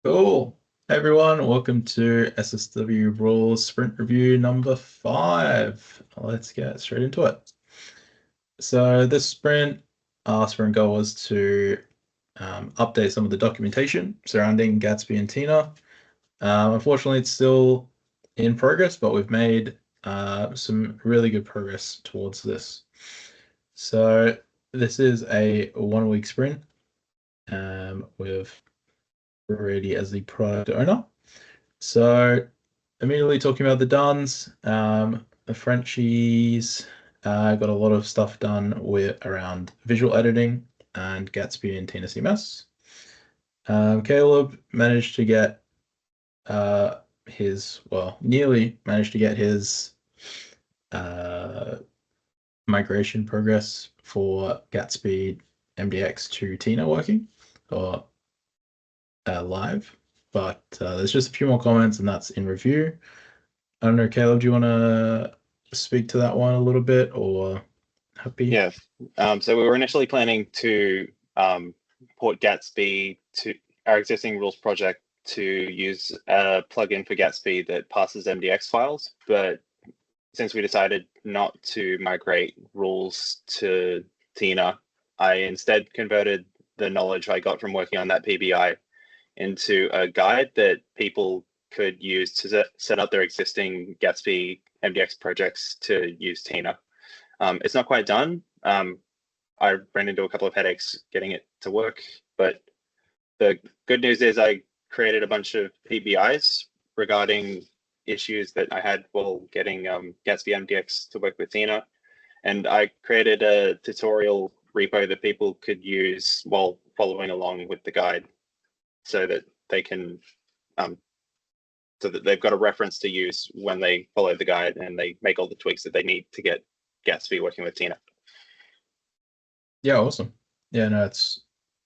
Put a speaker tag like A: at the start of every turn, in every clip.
A: Cool. Hey everyone, welcome to SSW.Rules sprint review number 5. Let's get straight into it. So this sprint, our sprint goal was to update some of the documentation surrounding Gatsby and Tina. Unfortunately, it's still in progress, but we've made some really good progress towards this. So this is a 1-week sprint with Brady as the product owner. So immediately talking about the Duns, the Frenchies got a lot of stuff done around visual editing and Gatsby and Tina CMS. Caleb managed to get nearly managed to get his migration progress for Gatsby MDX to Tina working or live, but there's just a few more comments and that's in review. I don't know, Caleb, do you want to speak to that one a little bit or happy?
B: Yeah. So we were initially planning to port Gatsby to our existing rules project to use a plugin for Gatsby that passes MDX files. But since we decided not to migrate rules to Tina, I instead converted the knowledge I got from working on that PBI into a guide that people could use to set up their existing Gatsby MDX projects to use Tina. It's not quite done. I ran into a couple of headaches getting it to work, but the good news is I created a bunch of PBIs regarding issues that I had while getting Gatsby MDX to work with Tina. And I created a tutorial repo that people could use while following along with the guide so that they can, so that they've got a reference to use when they follow the guide and they make all the tweaks that they need to get Gatsby working with Tina.
A: Yeah, awesome. Yeah, no, it's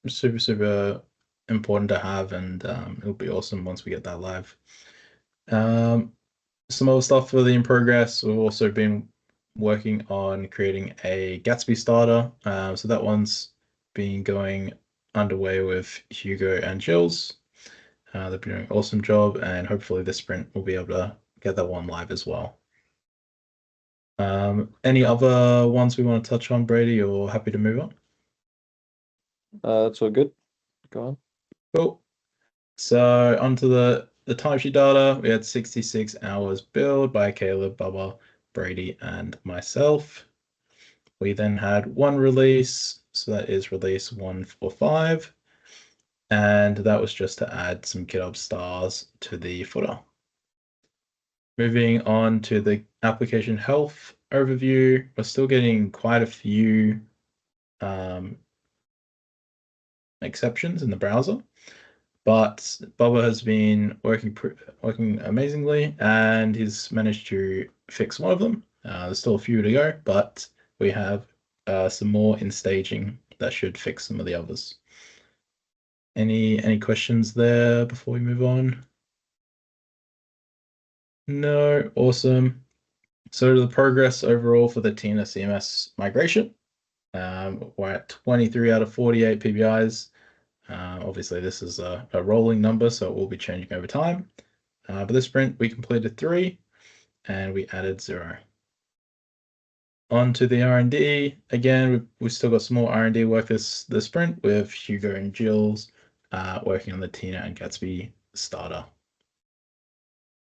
A: super important to have, and it'll be awesome once we get that live. Some other stuff for the in progress. We've also been working on creating a Gatsby starter. So that one's been going underway with Hugo and Jills. They've been doing an awesome job, and hopefully this sprint we'll be able to get that one live as well. Any other ones we want to touch on, Brady, or happy to move on?
C: That's all good. Go on.
A: Cool. So onto the timesheet data. We had 66 hours billed by Caleb, Bubba, Brady, and myself. We then had one release, so that is release 145. And that was just to add some GitHub stars to the footer. Moving on to the application health overview, we're still getting quite a few exceptions in the browser, but Bubba has been working amazingly, and he's managed to fix one of them. There's still a few to go, but we have some more in staging that should fix some of the others. Any questions there before we move on? No, awesome. So the progress overall for the Tina CMS migration, we're at 23 out of 48 PBIs. Obviously, this is a rolling number, so it will be changing over time. But this sprint, we completed 3, and we added 0. On to the R&D. Again, we've still got some more R&D work this sprint with Hugo and Jills working on the Tina and Gatsby starter.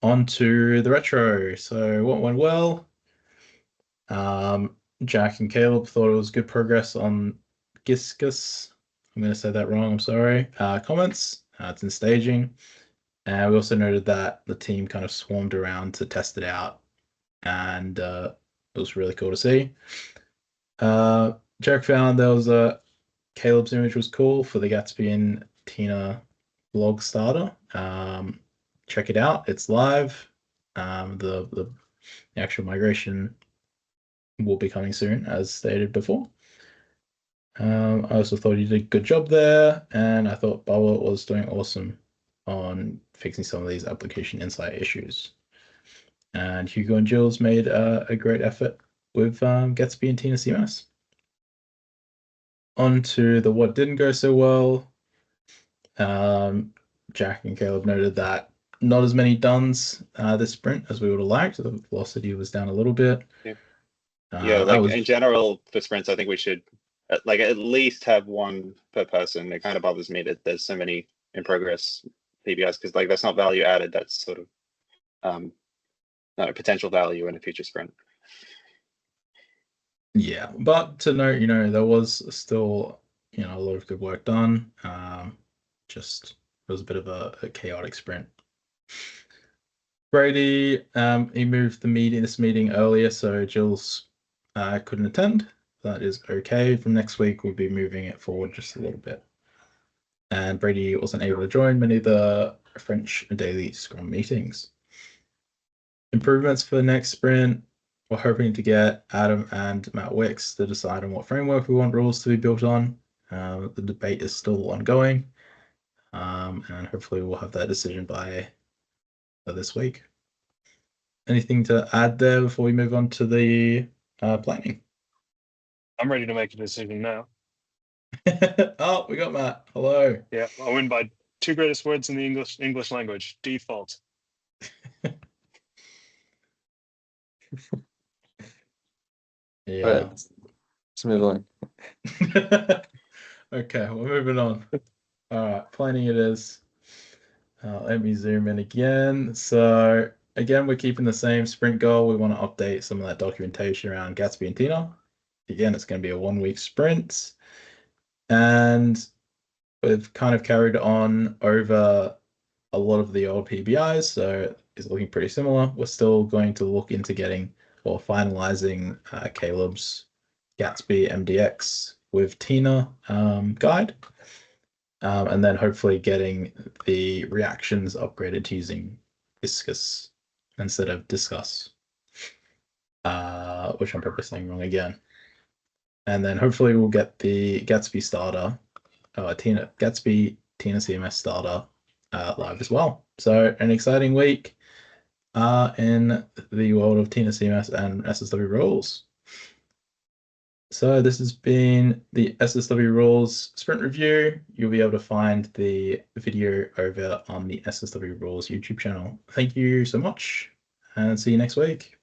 A: On to the retro. So what went well? Jack and Caleb thought it was good progress on Giscus. I'm going to say that wrong, I'm sorry. Comments, it's in staging. And we also noted that the team kind of swarmed around to test it out, and it was really cool to see. Jack found there was Caleb's image was cool for the Gatsby and Tina blog starter. Check it out, it's live. The actual migration will be coming soon, as stated before. I also thought he did a good job there, and I thought Bubba was doing awesome on fixing some of these application insight issues. And Hugo and Jills made a great effort with Gatsby and Tina CMS. On to the what didn't go so well. Jack and Caleb noted that not as many duns this sprint as we would have liked. The velocity was down a little bit.
B: Yeah,
A: I
B: like
A: was
B: in general for sprints, I think we should like at least have one per person. It kind of bothers me that there's so many in progress PBIs because like that's not value added. That's sort of not a potential value in a future sprint.
A: Yeah, but to note, there was still, a lot of good work done. Just it was a bit of a chaotic sprint. Brady, he moved this meeting earlier, so Jill's couldn't attend. That is okay. From next week, we'll be moving it forward just a little bit. And Brady wasn't able to join many of the French daily Scrum meetings. Improvements for next sprint. We're hoping to get Adam and Matt Wicks to decide on what framework we want rules to be built on. The debate is still ongoing, and hopefully we'll have that decision by this week. Anything to add there before we move on to the planning?
C: I'm ready to make a decision now.
A: Oh, we got Matt. Hello.
C: Yeah, I win by two greatest words in the English language: default.
A: Yeah.
D: Right. Let's move on.
A: Okay, we're moving on. All right, planning it is. Let me zoom in again. So again, we're keeping the same sprint goal. We want to update some of that documentation around Gatsby and Tina. Again, it's going to be a 1 week sprint. And we've kind of carried on over a lot of the old PBIs, so it's looking pretty similar. We're still going to look into getting or finalizing Caleb's Gatsby MDX with Tina guide. And then hopefully getting the reactions upgraded to using Discus instead of Discuss, which I'm probably saying wrong again. And then hopefully we'll get the Gatsby starter, Gatsby Tina CMS starter live as well. So an exciting week in the world of Tina CMS and SSW.Rules. So this has been the SSW.Rules sprint review. You'll be able to find the video over on the SSW.Rules YouTube channel. Thank you so much and see you next week.